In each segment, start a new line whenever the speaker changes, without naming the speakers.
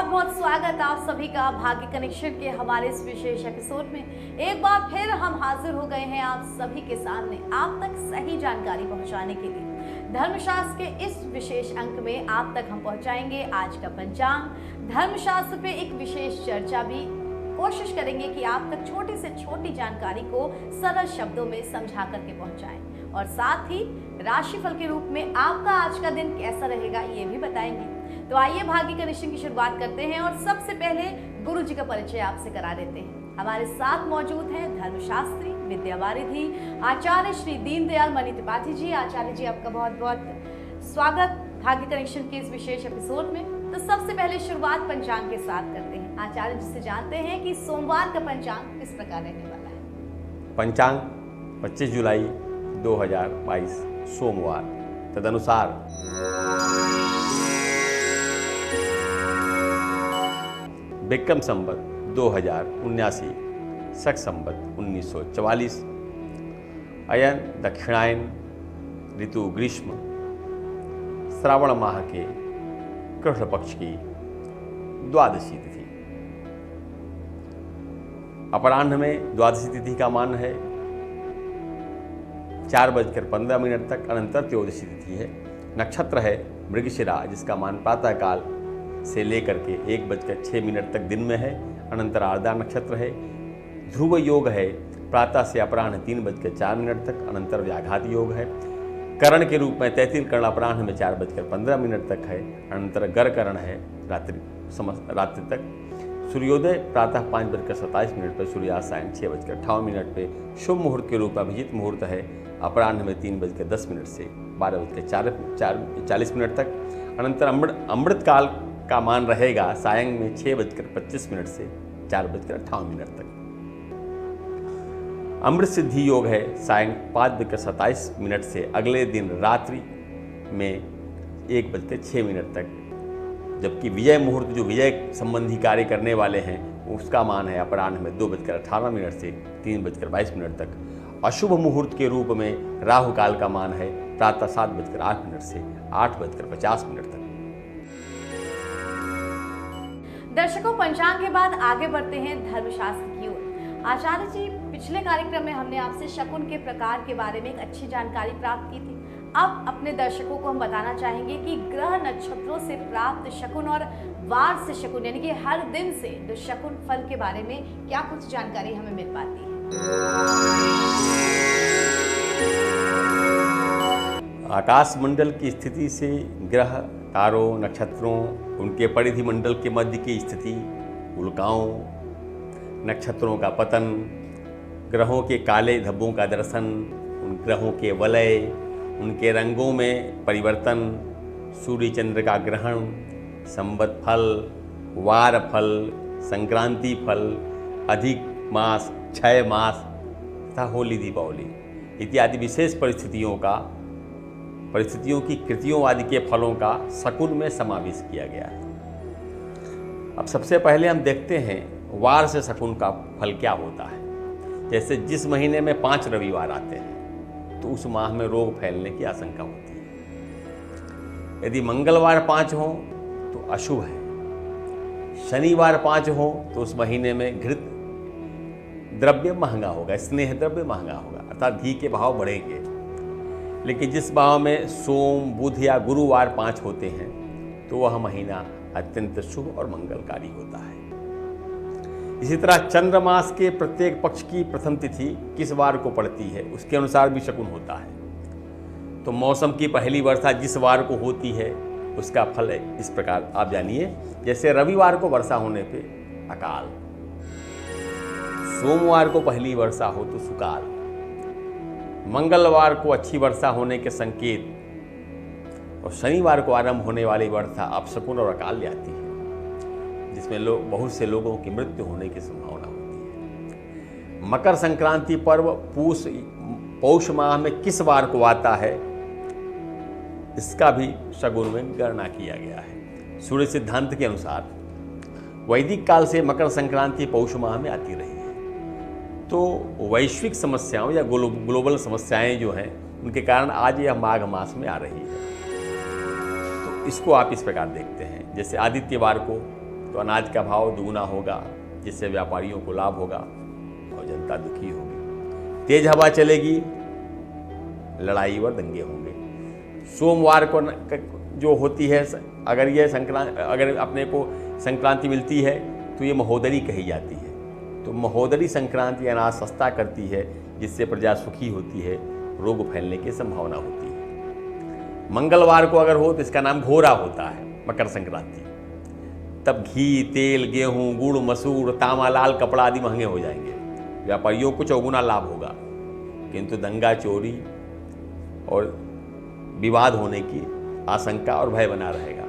बहुत बहुत स्वागत आप सभी का भाग्य कनेक्शन के हमारे इस विशेष एपिसोड में। एक बार फिर हम हाजिर हो गए हैं आप सभी के सामने आप तक सही जानकारी पहुंचाने के लिए। धर्मशास्त्र के इस विशेष अंक में आप तक हम पहुंचाएंगे आज का पंचांग, धर्मशास्त्र पे एक विशेष चर्चा भी कोशिश करेंगे कि आप तक छोटी से छोटी जानकारी को सरल शब्दों में समझा करके पहुंचाएं और साथ ही राशिफल के रूप में आपका आज का दिन कैसा रहेगा ये भी बताएंगे। तो आइए भाग्य कनेक्शन की शुरुआत करते हैं और सबसे पहले गुरु जी का परिचय आपसे करा देते हैं। हमारे साथ मौजूद हैं धर्मशास्त्री विद्यावारिधि आचार्य श्री दीनदयाल मणि त्रिपाठी जी। आचार्य जी आपका बहुत बहुत स्वागत भाग्य कनेक्शन के इस विशेष एपिसोड में। तो सबसे पहले शुरुआत पंचांग के साथ करते हैं। आचार्य जी से जानते हैं कि सोमवार का पंचांग किस प्रकार रहने वाला है।
पंचांग 25 जुलाई 2022 सोमवार, तदनुसार विक्रम संवत 2079 शक संवत 1944 अयन दक्षिणायन ऋतु ग्रीष्म श्रावण माह के कृष्ण पक्ष की द्वादशी तिथि। अपराह्न में द्वादशी तिथि का मान है 4:15 तक। अनंतर त्रयोदशी तिथि है। नक्षत्र है मृगशिरा, जिसका मान प्रातःकाल से लेकर के 1:06 तक दिन में है। अनंतर आर्द्रा नक्षत्र है। ध्रुव योग है प्रातः से अपराह्न 3:04 तक। अनंतर व्याघात योग है। करण के रूप में तैतिल कर्ण अपराह्न में 4:15 तक है। अनंतर गर करण है रात्रि तक। सूर्योदय प्रातः 5:27 पर, सूर्यास्त सायं 6:58 पे। शुभ मुहूर्त के रूप में अभिजीत मुहूर्त है अपराह्न में 3:10 से 12:40 तक। अनंतर अमृत काल का मान रहेगा सायं में 6:25 से 4:58 तक। अमृत सिद्धि योग है सायं 5:27 से अगले दिन रात्रि में 1:06 तक। जबकि विजय मुहूर्त जो विजय संबंधी कार्य करने वाले हैं उसका मान है अपराह्न में 2:18 से 3:22 तक। अशुभ मुहूर्त के रूप में राहु काल का मान है प्रातः 7:08 से 8:50 तक।
दर्शकों, पंचांग के बाद आगे बढ़ते हैं धर्मशास्त्र की ओर। आचार्य जी, पिछले कार्यक्रम में हमने आपसे शकुन के प्रकार के बारे में एक अच्छी जानकारी प्राप्त की थी। अब अपने दर्शकों को हम बताना चाहेंगे कि ग्रह नक्षत्रों से प्राप्त शकुन और वार से शकुन यानी कि हर दिन से जो शकुन फल के बारे में क्या कुछ जानकारी हमें मिल पाती है।
आकाश मंडल की स्थिति से ग्रह, तारों, नक्षत्रों, उनके परिधि मंडल के मध्य की स्थिति, उल्काओं, नक्षत्रों का पतन, ग्रहों के काले धब्बों का दर्शन, उन ग्रहों के वलय, उनके रंगों में परिवर्तन, सूर्य चंद्र का ग्रहण, संवत फल, वार फल, संक्रांति फल, अधिक मास, क्षय मास तथा होली दीपावली इत्यादि विशेष परिस्थितियों की कृतियों आदि के फलों का शकुन में समावेश किया गया है। अब सबसे पहले हम देखते हैं वार से शकुन का फल क्या होता है। जैसे जिस महीने में 5 रविवार आते हैं तो उस माह में रोग फैलने की आशंका होती है। यदि मंगलवार 5 हो तो अशुभ है। शनिवार 5 हो तो उस महीने में घृत द्रव्य महंगा होगा, स्नेह द्रव्य महंगा होगा, अर्थात घी के भाव बढ़ेंगे। लेकिन जिस भाव में सोम, बुध या गुरुवार 5 होते हैं तो वह महीना अत्यंत शुभ और मंगलकारी होता है। इसी तरह चंद्रमास के प्रत्येक पक्ष की प्रथम तिथि किस वार को पड़ती है उसके अनुसार भी शकुन होता है। तो मौसम की पहली वर्षा जिस वार को होती है उसका फल है इस प्रकार आप जानिए। जैसे रविवार को वर्षा होने पे अकाल, सोमवार को पहली वर्षा हो तो सुकाल, मंगलवार को अच्छी वर्षा होने के संकेत और शनिवार को आरंभ होने वाली वर्षा अपशकुन और अकाल ले आती है, जिसमें बहुत से लोगों की मृत्यु होने की संभावना होती है। मकर संक्रांति पर्व पौष माह में किस वार को आता है इसका भी शगुन में गणना किया गया है। सूर्य सिद्धांत के अनुसार वैदिक काल से मकर संक्रांति पौष माह में आती रही है। तो वैश्विक समस्याओं या ग्लोबल समस्याएं जो हैं उनके कारण आज यह माघ मास में आ रही है। तो इसको आप इस प्रकार देखते हैं। जैसे आदित्यवार को तो अनाज का भाव दुगुना होगा, जिससे व्यापारियों को लाभ होगा और जनता दुखी होगी। तेज हवा चलेगी, लड़ाई व दंगे होंगे। सोमवार को जो होती है, अगर अपने को संक्रांति मिलती है तो ये महोदरी कही जाती है। तो महोदरी संक्रांति अनाज सस्ता करती है, जिससे प्रजा सुखी होती है, रोग फैलने की संभावना होती है। मंगलवार को अगर हो तो इसका नाम घोरा होता है, मकर संक्रांति। तब घी, तेल, गेहूं, गुड़, मसूर, तांबा, लाल कपड़ा आदि महंगे हो जाएंगे। व्यापारियों को चौगुना लाभ होगा, किंतु दंगा, चोरी और विवाद होने की आशंका और भय बना रहेगा।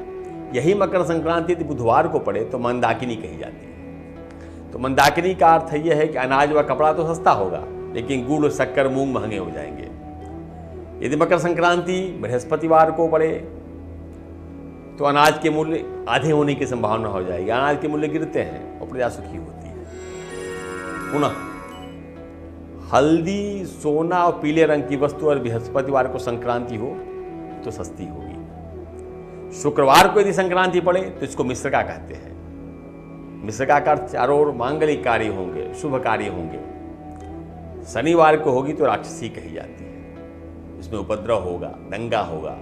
यही मकर संक्रांति यदि बुधवार को पड़े तो मंदाकिनी कही जाती है। तो मंदाकिनी का अर्थ यह है कि अनाज व कपड़ा तो सस्ता होगा, लेकिन गुड़, शक्कर, मूंग महंगे हो जाएंगे। यदि मकर संक्रांति बृहस्पतिवार को पड़े तो अनाज के मूल्य आधे होने की संभावना हो जाएगी। अनाज के मूल्य गिरते हैं और प्रजा सुखी होती है। पुनः हल्दी, सोना और पीले रंग की वस्तु और बृहस्पतिवार को संक्रांति हो तो सस्ती होगी। शुक्रवार को यदि संक्रांति पड़े तो इसको मिश्रका कहते हैं। मिश्रका का अर्थ चारों ओर मांगलिक कार्य होंगे, शुभ कार्य होंगे। शनिवार को होगी तो राक्षसी कही जाती है। इसमें उपद्रव होगा, दंगा होगा,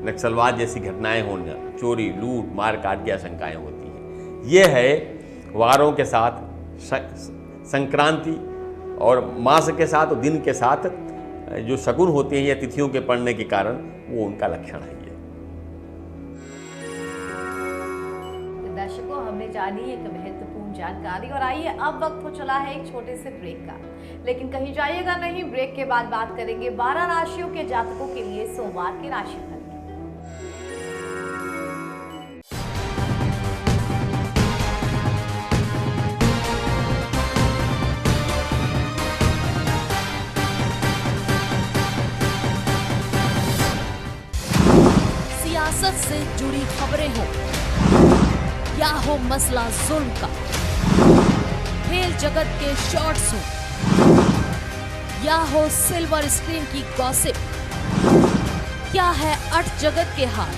नक्सलवाद जैसी घटनाएं होना, चोरी, लूट, मारकाट की आशंकाएं होती हैं। यह है वारों के साथ संक्रांति और मास के साथ और दिन के साथ जो शकुन होते हैं या तिथियों के पड़ने के कारण, वो उनका लक्षण है। ये
दर्शकों, हमने जानी एक महत्वपूर्ण जानकारी और आइए अब वक्त हो चला है एक छोटे से ब्रेक का। लेकिन कहीं जाइएगा नहीं, ब्रेक के बाद बात करेंगे 12 राशियों के जातकों के लिए सोमवार के राशिफल।
सियासत से जुड़ी खबरें हो या हो मसला जुल्म का, खेल जगत के शॉर्ट्स हो या हो सिल्वर स्क्रीन की गॉसिप, क्या है अट जगत के हाल,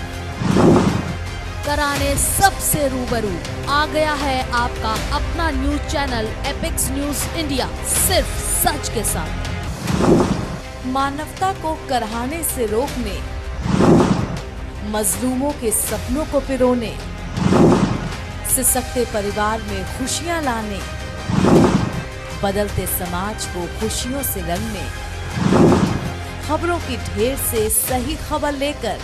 कराने सबसे रूबरू आ गया है आपका अपना news channel Epics news India, सिर्फ सच के साथ। मानवता को कराहने से रोकने, मजलूमों के सपनों को पिरोने, सिसकते परिवार में खुशियां लाने, बदलते समाज को खुशियों से रंगने, खबरों की ढेर से सही खबर लेकर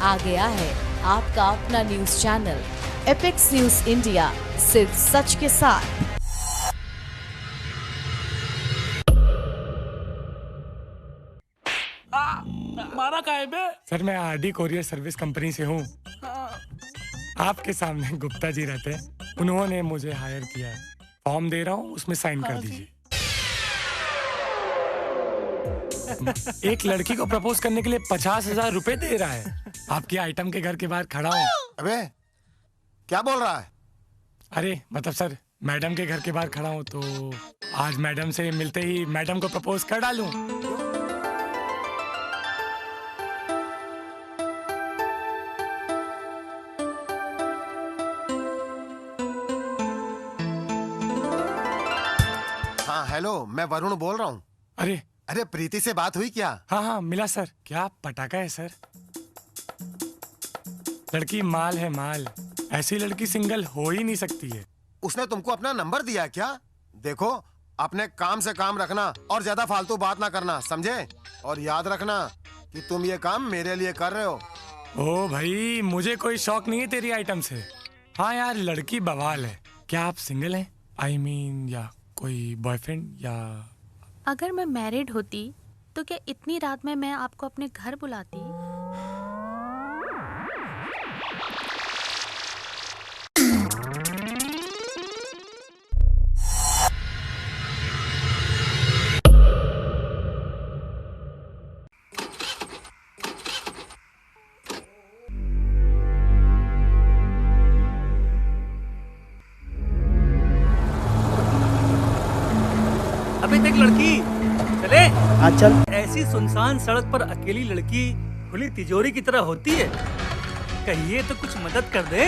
आ गया है आपका अपना news channel Epics news India, सिर्फ सच के साथ।
मारा काहे बे?
सर मैं आरडी कोरियर सर्विस कंपनी से हूँ। आपके सामने गुप्ता जी रहते हैं, उन्होंने मुझे हायर किया है। फॉर्म दे रहा हूँ, उसमें साइन कर दीजिए। एक लड़की को प्रपोज करने के लिए 50,000 रुपए दे रहा है। आपकी आइटम के घर के बाहर खड़ा हूँ।
अबे क्या बोल रहा है?
अरे मतलब सर, मैडम के घर के बाहर खड़ा हूँ, तो आज मैडम से मिलते ही मैडम को प्रपोज कर डालूं।
हाँ हेलो, मैं वरुण बोल रहा हूँ। अरे प्रीति से बात हुई क्या?
हाँ मिला सर। क्या पटाखा है सर? लड़की माल है माल, ऐसी लड़की सिंगल हो ही नहीं सकती है।
उसने तुमको अपना नंबर दिया क्या? देखो, अपने काम से काम रखना और ज्यादा फालतू बात ना करना, समझे? और याद रखना कि तुम ये काम मेरे लिए कर रहे हो।
ओ भाई, मुझे कोई शौक नहीं है तेरी आइटम से। हाँ यार, लड़की बवाल है। क्या आप सिंगल हैं? I mean, या कोई बॉयफ्रेंड या?
अगर मैं मैरिड होती तो क्या इतनी रात में मैं आपको अपने घर बुलाती?
अबे देख लड़की, चले।
हाँ चल।
ऐसी सुनसान सड़क पर अकेली लड़की खुली तिजोरी की तरह होती है। कहिए तो कुछ मदद कर दे।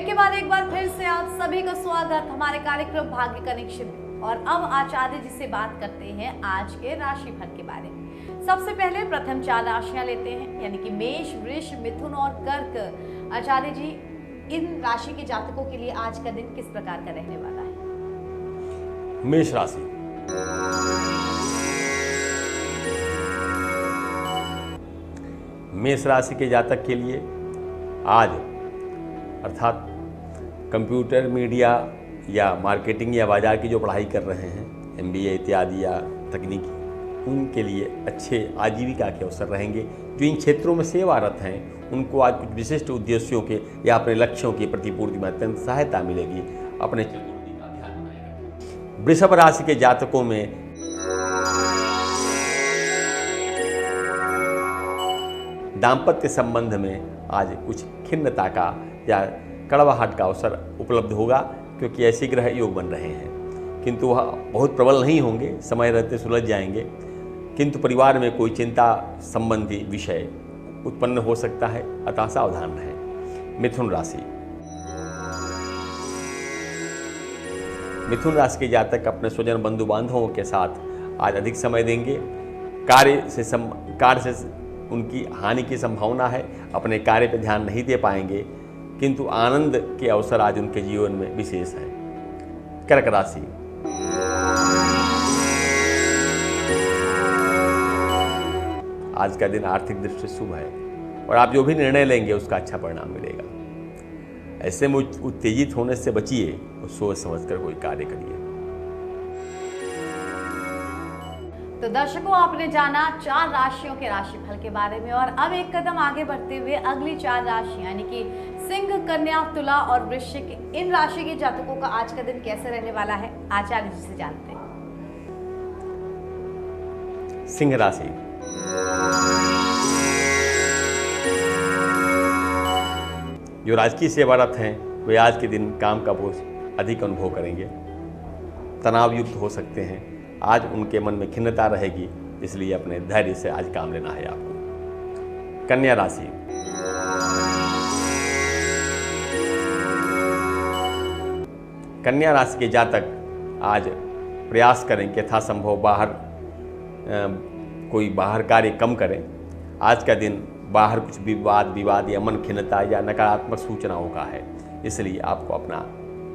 ब्रेक के बाद एक बार फिर से आप सभी का स्वागत हमारे कार्यक्रम भाग्य कनेक्शन में। और अब आचार्य जी से बात करते हैं आज के राशिफल के बारे में। सबसे पहले प्रथम 4 राशियां लेते हैं, यानी कि मेष, वृष, मिथुन और कर्क। आचार्य जी, इन राशि के जातकों के लिए आज का दिन किस प्रकार का रहने वाला है?
मेष राशि, मेष राशि के जातक के लिए आज अर्थात कंप्यूटर, मीडिया या मार्केटिंग या बाजार की जो पढ़ाई कर रहे हैं, MBA इत्यादि या तकनीकी, उनके लिए अच्छे आजीविका के अवसर रहेंगे। जो इन क्षेत्रों में सेवारत हैं उनको आज कुछ विशिष्ट उद्देश्यों के या अपने लक्ष्यों की प्रतिपूर्ति में अत्यंत सहायता मिलेगी। अपने चतुर्थी का ध्यान बनाए रखें। वृषभ राशि के जातकों में दाम्पत्य संबंध में आज कुछ खिन्नता का या कड़वाहट का अवसर उपलब्ध होगा, क्योंकि ऐसे ग्रह योग बन रहे हैं, किंतु वह बहुत प्रबल नहीं होंगे, समय रहते सुलझ जाएंगे। किंतु परिवार में कोई चिंता संबंधी विषय उत्पन्न हो सकता है, अतः सावधान रहें। मिथुन राशि, मिथुन राशि के जातक अपने स्वजन बंधु बांधवों के साथ आज अधिक समय देंगे। कार्य से उनकी हानि की संभावना है, अपने कार्य पर ध्यान नहीं दे पाएंगे, किंतु आनंद के अवसर आज उनके जीवन में विशेष है। कर्क राशि, आज का दिन आर्थिक दृष्टि से शुभ है और आप जो भी निर्णय लेंगे उसका अच्छा परिणाम मिलेगा। ऐसे में उत्तेजित होने से बचिए और सोच समझकर कोई कार्य करिए।
तो दर्शकों, आपने जाना 4 राशियों के राशिफल के बारे में, और अब एक कदम आगे बढ़ते हुए अगली 4 राशियां यानी कि सिंह, कन्या, तुला और वृश्चिक, इन राशि के जातकों का आज का दिन कैसे रहने वाला है, आचार्य जी से जानते हैं।
सिंह राशि, जो राजकीय सेवारत हैं वे आज के दिन काम का बोझ अधिक अनुभव करेंगे, तनाव युक्त हो सकते हैं। आज उनके मन में खिन्नता रहेगी, इसलिए अपने धैर्य से आज काम लेना है आपको। कन्या राशि, कन्या राशि के जातक आज प्रयास करें कि यथासंभव कोई बाहर कार्य कम करें। आज का दिन बाहर कुछ विवाद या मन खिन्नता या नकारात्मक सूचनाओं का है, इसलिए आपको अपना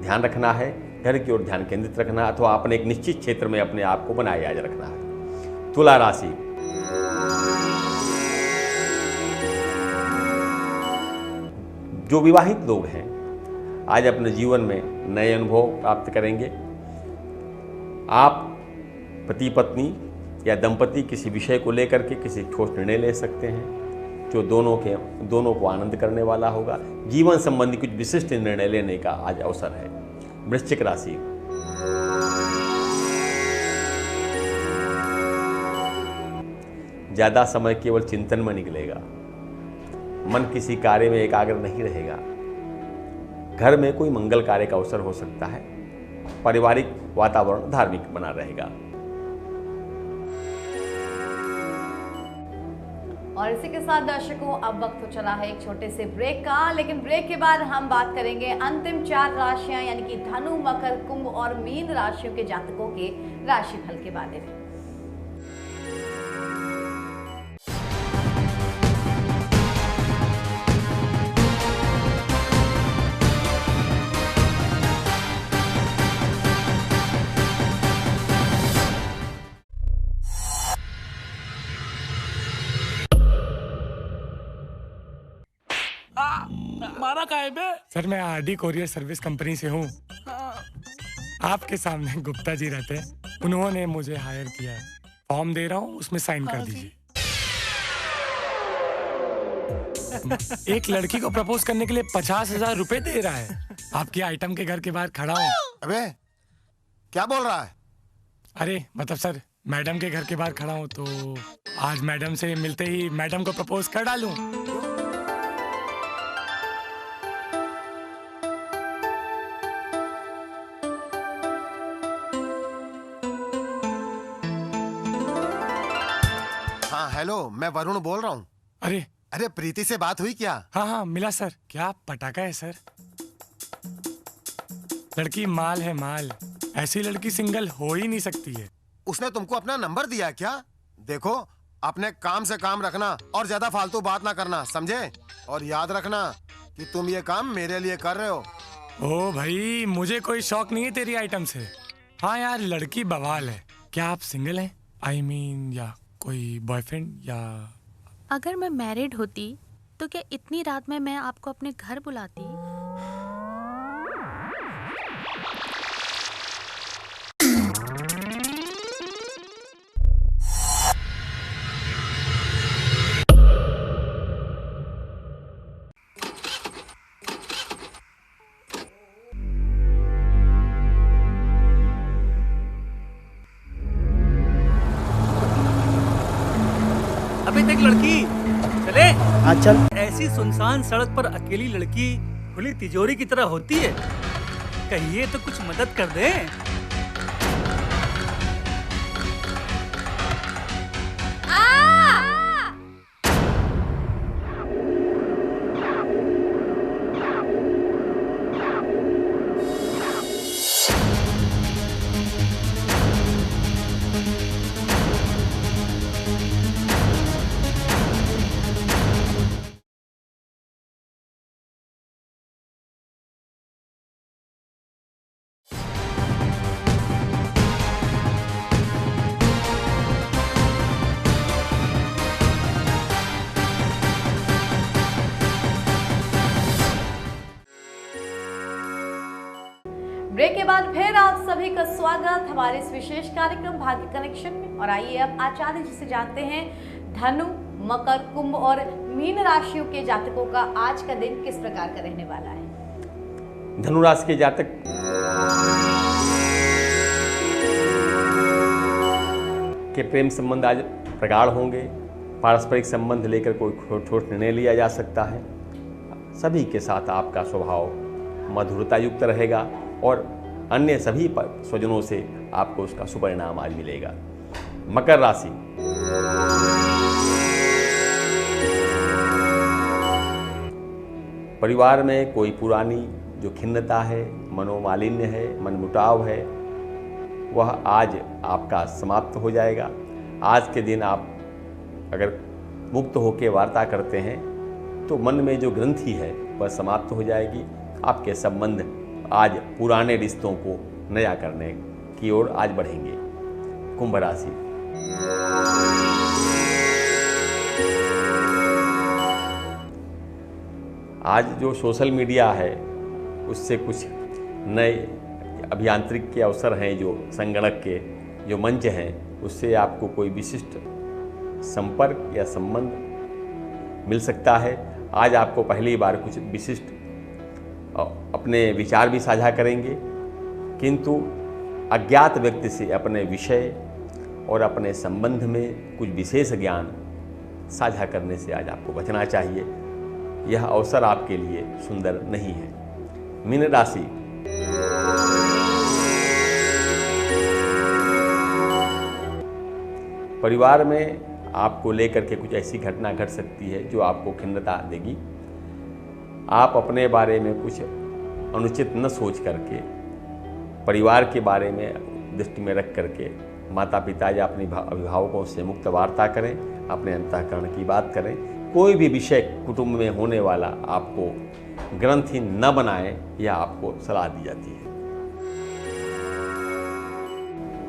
ध्यान रखना है, घर की ओर ध्यान केंद्रित रखना है, अथवा अपने एक निश्चित क्षेत्र में अपने आप को बनाए आज रखना है। तुला राशि, जो विवाहित लोग हैं आज अपने जीवन में नए अनुभव प्राप्त करेंगे। आप पति पत्नी या दंपति किसी विषय को लेकर के किसी ठोस निर्णय ले सकते हैं, जो दोनों को आनंद करने वाला होगा। जीवन संबंधी कुछ विशिष्ट निर्णय लेने का आज अवसर है। वृश्चिक राशि, ज्यादा समय केवल चिंतन में निकलेगा, मन किसी कार्य में एकाग्र नहीं रहेगा। घर में कोई मंगल कार्य का अवसर हो सकता है। पारिवारिक वातावरण धार्मिक बना रहेगा।
और इसी के साथ दर्शकों, अब वक्त हो चला है एक छोटे से ब्रेक का, लेकिन ब्रेक के बाद हम बात करेंगे अंतिम 4 राशियां यानी कि धनु, मकर, कुंभ और मीन राशियों के जातकों के राशिफल के बारे में।
मारा का है बे?
सर मैं RD कोरियर सर्विस कंपनी से हूँ। आपके सामने गुप्ता जी रहते हैं, उन्होंने मुझे हायर किया है। फॉर्म दे रहा हूँ, उसमें साइन कर दीजिए। एक लड़की को प्रपोज करने के लिए 50,000 रुपए दे रहा है। आपकी आइटम के घर के बाहर खड़ा हूँ।
अबे क्या बोल रहा है?
अरे मतलब सर, मैडम के घर के बाहर खड़ा हूँ, तो आज मैडम से मिलते ही मैडम को प्रपोज कर डालूं।
हाँ हेलो, मैं वरुण बोल रहा हूँ।
अरे
अरे प्रीति से बात हुई क्या?
हाँ हाँ मिला सर। क्या पटाखा है सर? लड़की माल है माल, ऐसी लड़की सिंगल हो ही नहीं सकती है।
उसने तुमको अपना नंबर दिया क्या? देखो, अपने काम से काम रखना और ज्यादा फालतू बात ना करना, समझे? और याद रखना कि तुम ये काम मेरे लिए कर रहे हो।
ओ भाई, मुझे कोई शौक नहीं है तेरी आइटम से। हाँ यार, लड़की बवाल है। क्या आप सिंगल हैं? I mean, या कोई बॉयफ्रेंड या?
अगर मैं मैरिड होती तो क्या इतनी रात में मैं आपको अपने घर बुलाती?
अबे देख लड़की, चले।
हाँ चल।
ऐसी सुनसान सड़क पर अकेली लड़की खुली तिजोरी की तरह होती है। कहिए तो कुछ मदद कर दे।
ब्रेक के बाद फिर आप सभी का स्वागत हमारे इस विशेष कार्यक्रम भाग्य कनेक्शन में। और आइए अब आचार्य जी से जानते हैं धनु, मकर, कुंभ और मीन राशियों के जातकों का आज का दिन किस प्रकार का रहने वाला है।
धनु राशि के जातक के प्रेम संबंध आज प्रगाढ़ होंगे। पारस्परिक संबंध लेकर कोई ठोस निर्णय लिया जा सकता है। सभी के साथ आपका स्वभाव मधुरता युक्त रहेगा और अन्य सभी स्वजनों से आपको उसका सुपरिणाम आज मिलेगा। मकर राशि, परिवार में कोई पुरानी जो खिन्नता है, मनोमालिन्य है, मनमुटाव है, वह आज आपका समाप्त हो जाएगा। आज के दिन आप अगर मुक्त होकर वार्ता करते हैं तो मन में जो ग्रंथि है वह समाप्त हो जाएगी। आपके संबंध आज पुराने रिश्तों को नया करने की ओर आज बढ़ेंगे। कुंभ राशि, आज जो सोशल मीडिया है उससे कुछ नए अभियांत्रिक के अवसर हैं, जो संगणक के जो मंच हैं, उससे आपको कोई विशिष्ट संपर्क या संबंध मिल सकता है। आज आपको पहली बार कुछ विशिष्ट अपने विचार भी साझा करेंगे, किंतु अज्ञात व्यक्ति से अपने विषय और अपने संबंध में कुछ विशेष ज्ञान साझा करने से आज आपको बचना चाहिए। यह अवसर आपके लिए सुंदर नहीं है। मीन राशि, परिवार में आपको लेकर के कुछ ऐसी घटना घट सकती है जो आपको खिन्नता देगी। आप अपने बारे में कुछ अनुचित न सोच करके परिवार के बारे में दृष्टि में रख करके माता पिता या अपने अभिभावकों से मुक्त वार्ता करें, अपने अंतःकरण की बात करें। कोई भी विषय कुटुंब में होने वाला आपको ग्रंथि न बनाए, यह आपको सलाह दी जाती है।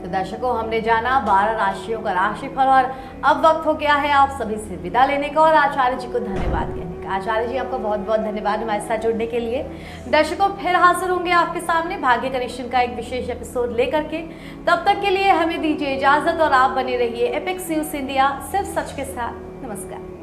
तो दर्शकों, हमने जाना 12 राशियों का राशिफल और अब वक्त हो गया है आप सभी से विदा लेने का और आचार्य जी को धन्यवाद कहने का। आचार्य जी, आपका बहुत बहुत धन्यवाद हमारे साथ जुड़ने के लिए। दर्शकों, फिर हाजिर होंगे आपके सामने भाग्य कनेक्शन का एक विशेष एपिसोड लेकर के। तब तक के लिए हमें दीजिए इजाजत और आप बने रहिए एपिक्स न्यूज़ इंडिया, सिर्फ सच के साथ। नमस्कार।